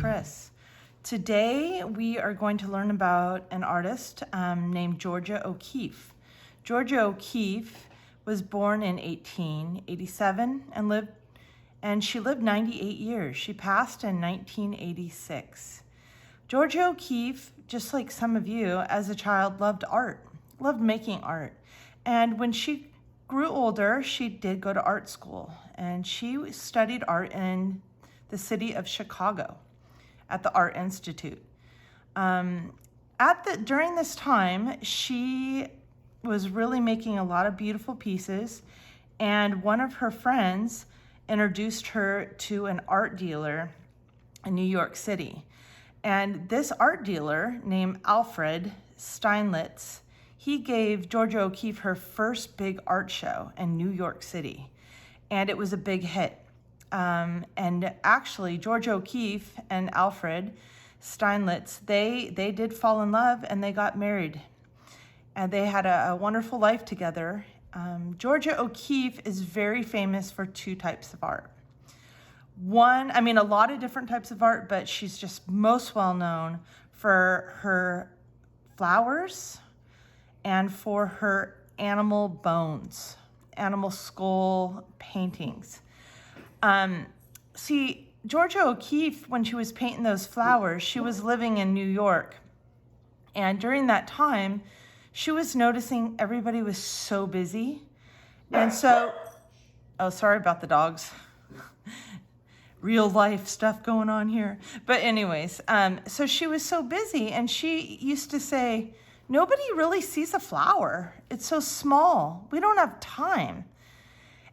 Kris. Today we are going to learn about an artist named Georgia O'Keeffe. Georgia O'Keeffe was born in 1887 and she lived 98 years. She passed in 1986. Georgia O'Keeffe, just like some of you, as a child loved art, loved making art. And when she grew older, she did go to art school, and she studied art in the city of Chicago at the Art Institute. During this time, she was really making a lot of beautiful pieces, and one of her friends introduced her to an art dealer in New York City. And this art dealer named Alfred Steinlitz, he gave Georgia O'Keeffe her first big art show in New York City, and it was a big hit. And actually, Georgia O'Keeffe and Alfred Steinlitz, they did fall in love and they got married. And they had a wonderful life together. Georgia O'Keeffe is very famous for two types of art. A lot of different types of art, but she's just most well known for her flowers and for her animal bones, animal skull paintings. Georgia O'Keeffe, when she was painting those flowers, she was living in New York. And during that time, she was noticing everybody was so busy. And so, oh, sorry about the dogs. Real life stuff going on here. But anyways, so she was so busy, and she used to say, nobody really sees a flower. It's so small. We don't have time.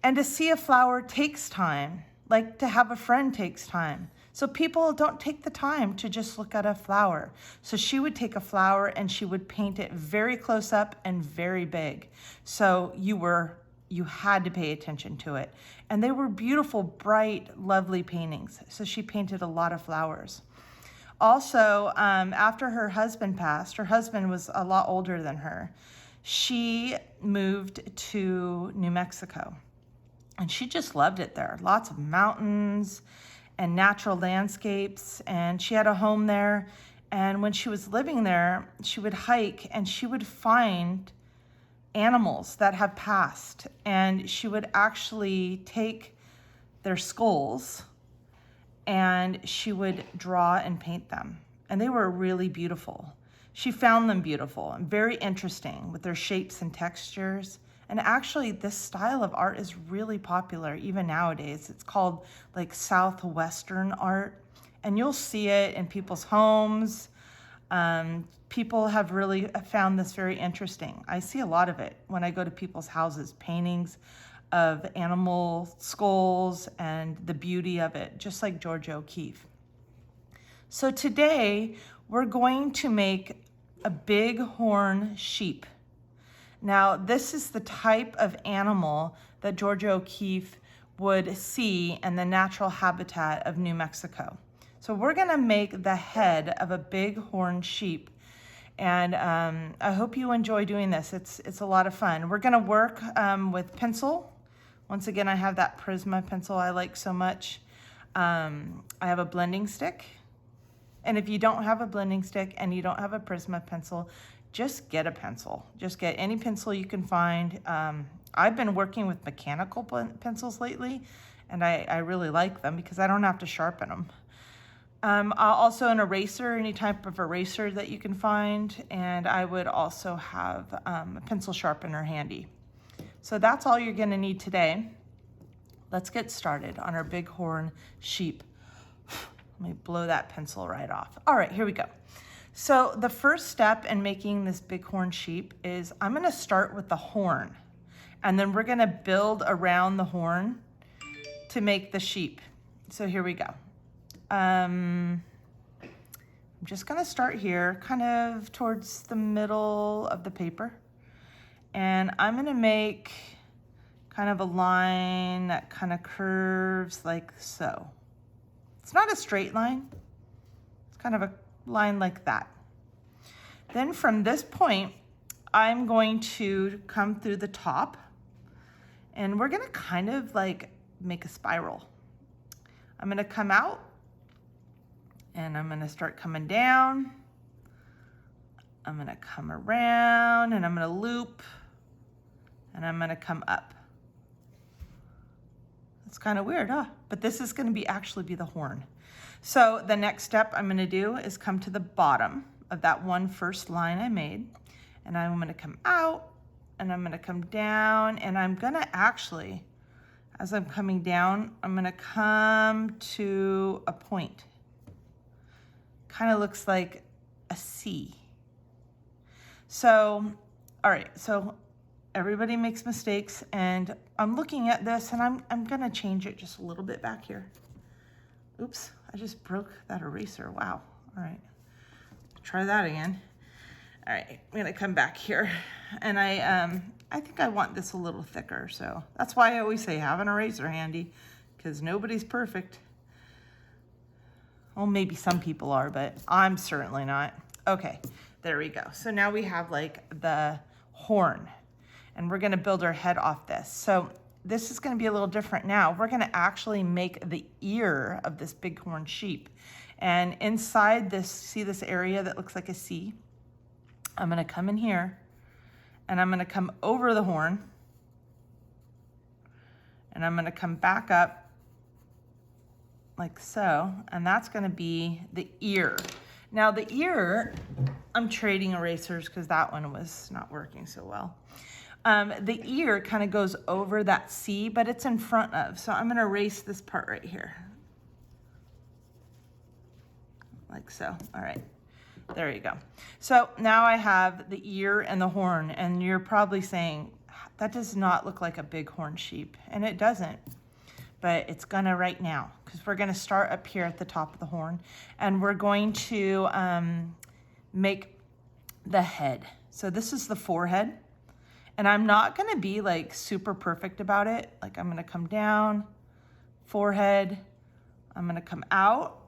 And to see a flower takes time, like to have a friend takes time. So people don't take the time to just look at a flower. So she would take a flower and she would paint it very close up and very big. So you had to pay attention to it. And they were beautiful, bright, lovely paintings. So she painted a lot of flowers. Also, after her husband passed, her husband was a lot older than her. She moved to New Mexico. And she just loved it there. Lots of mountains and natural landscapes. And she had a home there. And when she was living there, she would hike and she would find animals that have passed. And she would actually take their skulls and she would draw and paint them. And they were really beautiful. She found them beautiful and very interesting with their shapes and textures. And actually, this style of art is really popular even nowadays. It's called like Southwestern art. And you'll see it in people's homes. People have really found this very interesting. I see a lot of it when I go to people's houses, paintings of animal skulls and the beauty of it, just like Georgia O'Keeffe. So today, we're going to make a bighorn sheep. Now, this is the type of animal that Georgia O'Keeffe would see in the natural habitat of New Mexico. So we're gonna make the head of a bighorn sheep. And I hope you enjoy doing this. It's a lot of fun. We're gonna work with pencil. Once again, I have that Prisma pencil I like so much. I have a blending stick. And if you don't have a blending stick and you don't have a Prisma pencil, just get a pencil. Just get any pencil you can find. I've been working with mechanical pencils lately, and I really like them because I don't have to sharpen them. Also an eraser, any type of eraser that you can find, and I would also have a pencil sharpener handy. So that's all you're gonna need today. Let's get started on our bighorn sheep. Let me blow that pencil right off. All right, here we go. So the first step in making this bighorn sheep is I'm gonna start with the horn, and then we're gonna build around the horn to make the sheep. So here we go. I'm just gonna start here, kind of towards the middle of the paper. And I'm gonna make kind of a line that kind of curves like so. It's not a straight line, it's kind of a line like that. Then from this point, I'm going to come through the top, and we're gonna kind of like make a spiral. I'm gonna come out And I'm gonna start coming down. I'm gonna come around and I'm gonna loop and I'm gonna come up. It's kind of weird, huh? But this is gonna actually be the horn. So the next step I'm gonna do is come to the bottom of that one first line I made. And I'm gonna come out and I'm gonna come down and I'm gonna actually, as I'm coming down, I'm gonna come to a point. Kind of looks like a C. So, all right, so everybody makes mistakes and I'm looking at this and I'm gonna change it just a little bit back here. Oops, I just broke that eraser, wow. All right, try that again. All right, I'm gonna come back here and I think I want this a little thicker, so that's why I always say have an eraser handy because nobody's perfect. Well, maybe some people are, but I'm certainly not. Okay, there we go. So now we have like the horn and we're gonna build our head off this. So this is gonna be a little different now. We're gonna actually make the ear of this bighorn sheep. And inside this, see this area that looks like a C? I'm gonna come in here and I'm gonna come over the horn and I'm gonna come back up like so, and that's gonna be the ear. Now the ear, I'm trading erasers because that one was not working so well. The ear kind of goes over that C, but it's in front of. So I'm gonna erase this part right here. Like so, all right. There you go. So now I have the ear and the horn, and you're probably saying, that does not look like a bighorn sheep, and it doesn't. But it's gonna right now, because we're gonna start up here at the top of the horn, and we're going to make the head. So this is the forehead, and I'm not gonna be like super perfect about it. Like I'm gonna come down, forehead, I'm gonna come out,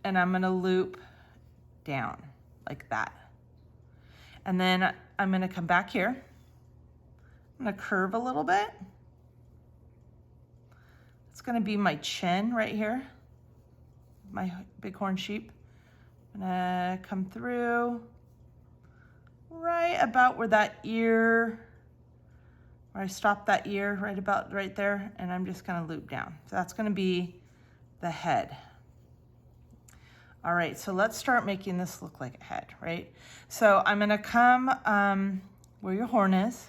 and I'm gonna loop down like that. And then I'm gonna come back here. I'm gonna curve a little bit. It's gonna be my chin right here, my bighorn sheep. I'm gonna come through right about where that ear, where I stop that ear, right about right there, and I'm just gonna loop down. So that's gonna be the head. All right, so let's start making this look like a head, right? So I'm gonna come where your horn is,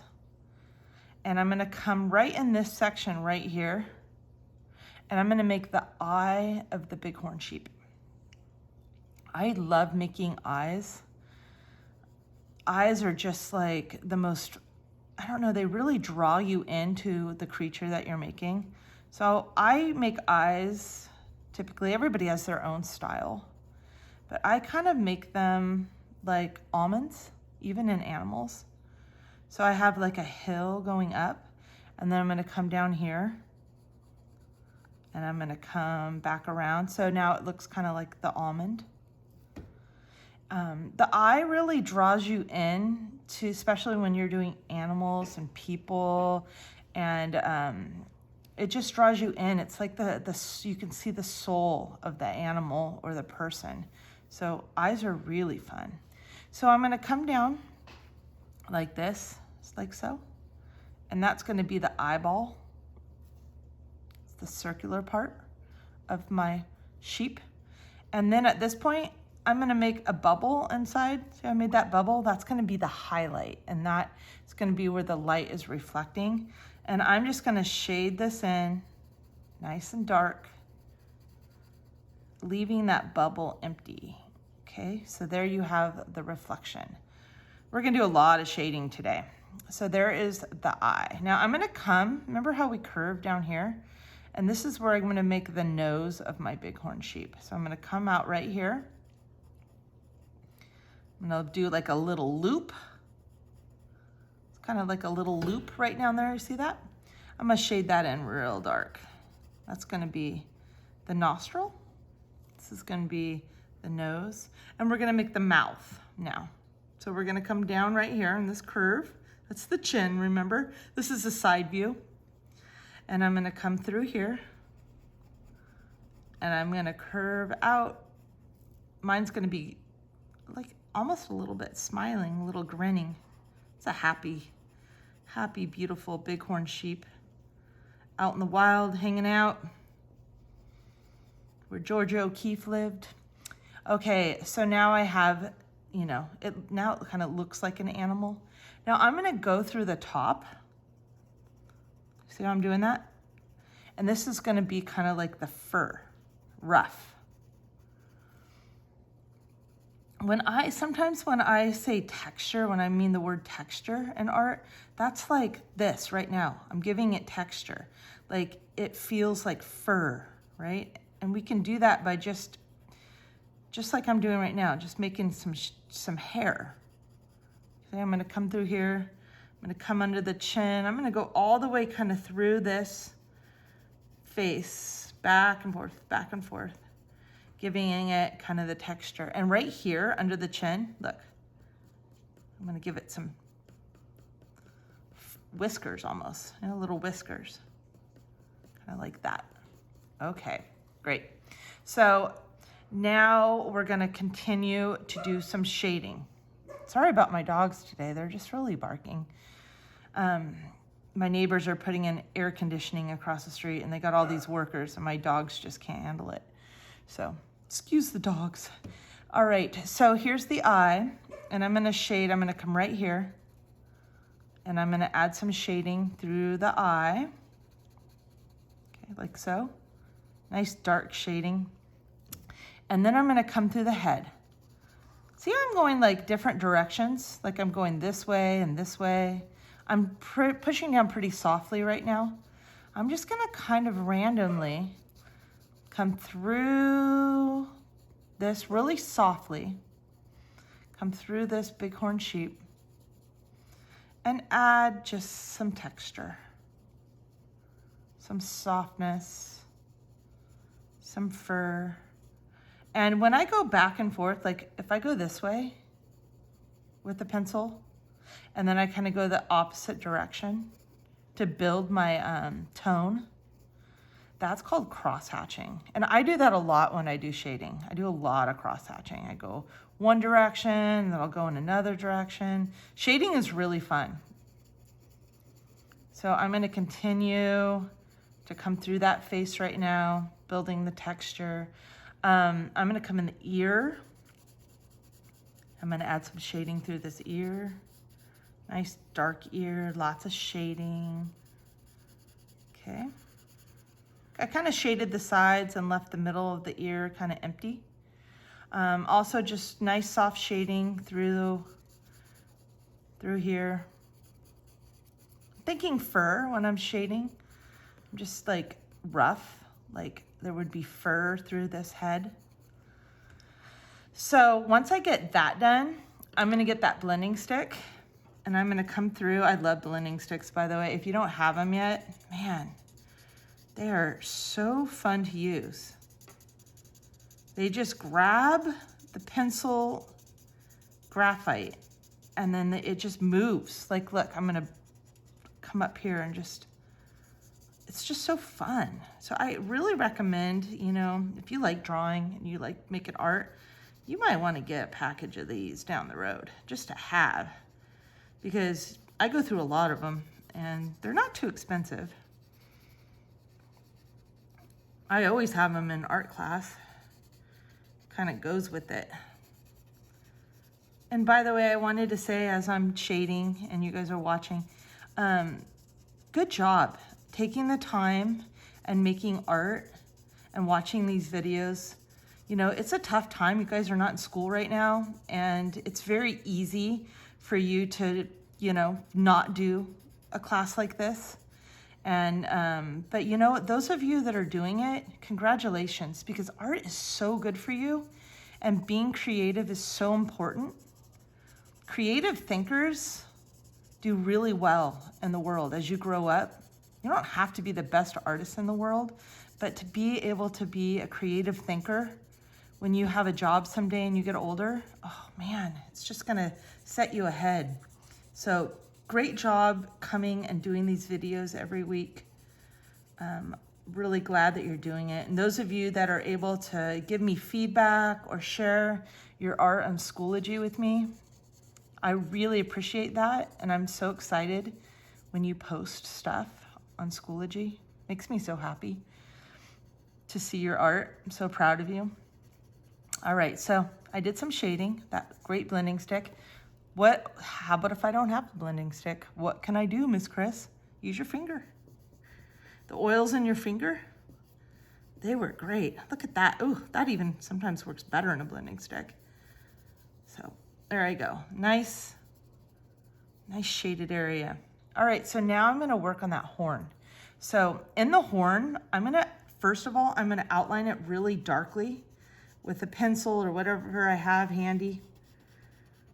and I'm gonna come right in this section right here, and I'm gonna make the eye of the bighorn sheep. I love making eyes. Eyes are just like the most, I don't know, they really draw you into the creature that you're making. So I make eyes, typically everybody has their own style, but I kind of make them like almonds, even in animals. So I have like a hill going up, and then I'm gonna come down here, and I'm gonna come back around. So now it looks kind of like the almond. The eye really draws you in to, especially when you're doing animals and people, and it just draws you in. It's like you can see the soul of the animal or the person. So eyes are really fun. So I'm gonna come down like this, just like so. And that's gonna be the eyeball. It's the circular part of my sheep. And then at this point, I'm gonna make a bubble inside. See, I made that bubble? That's gonna be the highlight, and that is gonna be where the light is reflecting. And I'm just gonna shade this in nice and dark, leaving that bubble empty. Okay, so there you have the reflection. We're gonna do a lot of shading today. So there is the eye. Now I'm gonna come, remember how we curved down here? And this is where I'm gonna make the nose of my bighorn sheep. So I'm gonna come out right here. I'm gonna do like a little loop. It's kind of like a little loop right down there, you see that? I'm gonna shade that in real dark. That's gonna be the nostril. This is gonna be the nose. And we're gonna make the mouth now. So we're gonna come down right here in this curve. That's the chin, remember? This is a side view. And I'm gonna come through here and I'm gonna curve out. Mine's gonna be like almost a little bit smiling, a little grinning. It's a happy, beautiful bighorn sheep out in the wild, hanging out where Georgia O'Keeffe lived. Okay, so now I have, now it kind of looks like an animal. Now I'm gonna go through the top. See how I'm doing that? And this is gonna be kind of like the fur, rough. Sometimes when I say texture, when I mean the word texture in art, that's like this right now. I'm giving it texture. Like it feels like fur, right? And we can do that by just like I'm doing right now, just making some hair. Okay, I'm gonna come through here. I'm gonna come under the chin. I'm gonna go all the way kind of through this face, back and forth, giving it kind of the texture. And right here under the chin, look, I'm gonna give it some whiskers almost, little whiskers, kind of like that. Okay, great. So now we're gonna continue to do some shading. Sorry about my dogs today, they're just really barking. My neighbors are putting in air conditioning across the street and they got all these workers and my dogs just can't handle it. So excuse the dogs. All right, so here's the eye and I'm gonna shade, I'm gonna come right here and I'm gonna add some shading through the eye. Okay, like so. Nice dark shading. And then I'm gonna come through the head. See how I'm going like different directions? Like I'm going this way and this way. I'm pushing down pretty softly right now. I'm just gonna kind of randomly come through this really softly, come through this bighorn sheep and add just some texture, some softness, some fur. And when I go back and forth, like if I go this way with the pencil, and then I kind of go the opposite direction to build my tone, that's called cross-hatching. And I do that a lot when I do shading. I do a lot of cross-hatching. I go one direction, then I'll go in another direction. Shading is really fun. So I'm gonna continue to come through that face right now, building the texture. I'm gonna come in the ear. I'm gonna add some shading through this ear. Nice dark ear, lots of shading. Okay. I kind of shaded the sides and left the middle of the ear kind of empty. Also just nice soft shading through here. I'm thinking fur when I'm shading. I'm just like rough, like there would be fur through this head. So once I get that done, I'm gonna get that blending stick and I'm gonna come through. I love blending sticks, by the way. If you don't have them yet, man, they are so fun to use. They just grab the pencil graphite and then it just moves. Like, look, I'm gonna come up here and it's just so fun. So I really recommend, if you like drawing and you like making art, you might wanna get a package of these down the road just to have, because I go through a lot of them and they're not too expensive. I always have them in art class. Kind of goes with it. And by the way, I wanted to say, as I'm shading and you guys are watching, good job taking the time and making art and watching these videos. It's a tough time. You guys are not in school right now, and it's very easy for you to, not do a class like this. And, but those of you that are doing it, congratulations, because art is so good for you and being creative is so important. Creative thinkers do really well in the world as you grow up. You don't have to be the best artist in the world, but to be able to be a creative thinker when you have a job someday and you get older, oh man, it's just gonna set you ahead. So great job coming and doing these videos every week. really glad that you're doing it. And those of you that are able to give me feedback or share your art on Schoology with me, I really appreciate that. And I'm so excited when you post stuff on Schoology. Makes me so happy to see your art. I'm so proud of you. All right, so I did some shading, that great blending stick. How about if I don't have a blending stick? What can I do, Miss Kris? Use your finger. The oils in your finger, they work great. Look at that. Ooh, that even sometimes works better in a blending stick. So there I go. Nice shaded area. All right, so now I'm gonna work on that horn. So in the horn, first of all, I'm gonna outline it really darkly with a pencil or whatever I have handy.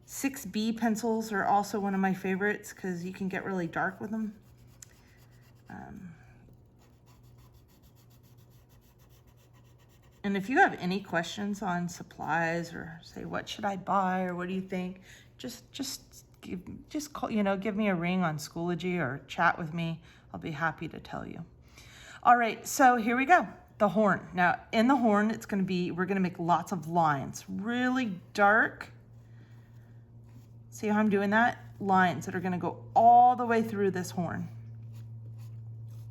6B pencils are also one of my favorites because you can get really dark with them. And if you have any questions on supplies or say, what should I buy or what do you think? Just call, give me a ring on Schoology or chat with me. I'll be happy to tell you. All right, so here we go. The horn. Now in the horn, we're gonna make lots of lines, really dark. See how I'm doing that? Lines that are gonna go all the way through this horn,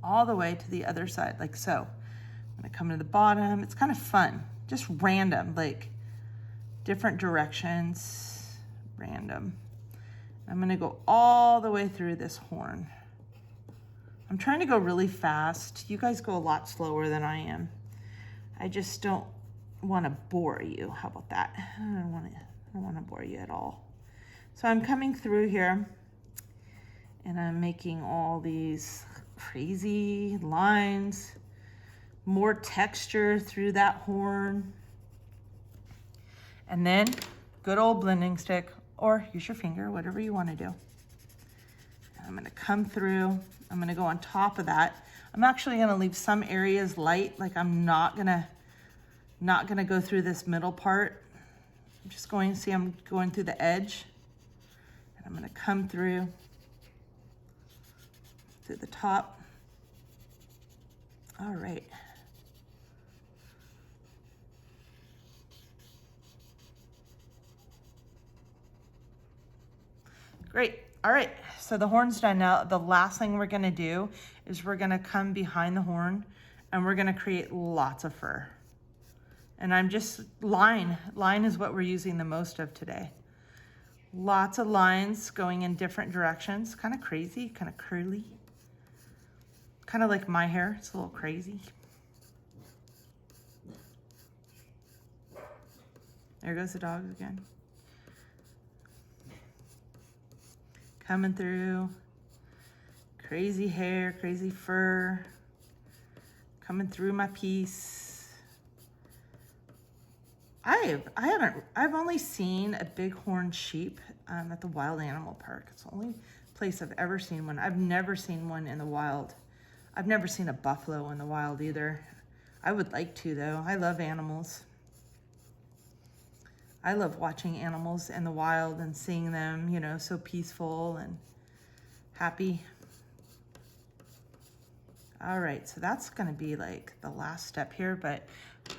all the way to the other side, like so. I'm gonna come to the bottom. It's kind of fun, just random, like different directions, random. I'm gonna go all the way through this horn. I'm trying to go really fast. You guys go a lot slower than I am. I just don't wanna bore you. How about that? I don't wanna bore you at all. So I'm coming through here and I'm making all these crazy lines, more texture through that horn. And then good old blending stick, or use your finger, whatever you want to do. And I'm going to come through. I'm going to go on top of that. I'm actually going to leave some areas light, like I'm not going to go through this middle part. I'm just going through the edge. And I'm going to come through the top. All right. Great. All right, so the horn's done now. The last thing we're gonna do is we're gonna come behind the horn and we're gonna create lots of fur. And I'm just, line is what we're using the most of today. Lots of lines going in different directions, kind of crazy, kind of curly. Kind of like my hair, it's a little crazy. There goes the dogs again. Coming through, crazy hair, crazy fur, coming through my piece. I've only seen a bighorn sheep at the wild animal park. It's the only place I've ever seen one. I've never seen one in the wild. I've never seen a buffalo in the wild either. I would like to though. I love animals. I love watching animals in the wild and seeing them, you know, so peaceful and happy. All right, so that's gonna be like the last step here, but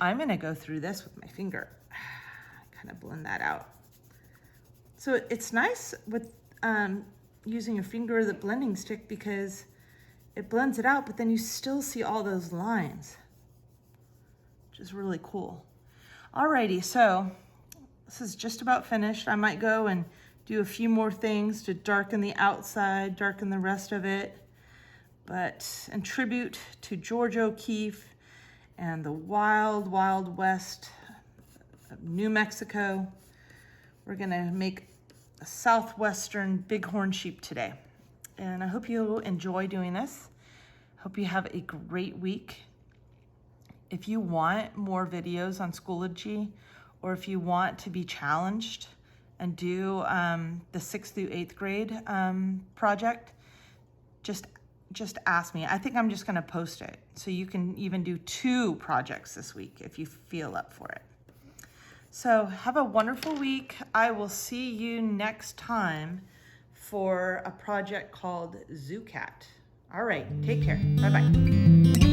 I'm gonna go through this with my finger. Kind of blend that out. So it's nice with using your finger or the blending stick because it blends it out, but then you still see all those lines, which is really cool. Alrighty, so this is just about finished. I might go and do a few more things to darken the outside, darken the rest of it. But in tribute to George O'Keeffe and the wild, wild west of New Mexico, we're gonna make a southwestern bighorn sheep today. And I hope you enjoy doing this. Hope you have a great week. If you want more videos on Schoology, or if you want to be challenged and do the 6th through 8th grade project, just ask me. I think I'm just gonna post it. So you can even do 2 projects this week if you feel up for it. So have a wonderful week. I will see you next time for a project called Zoo Cat. All right, take care, bye-bye.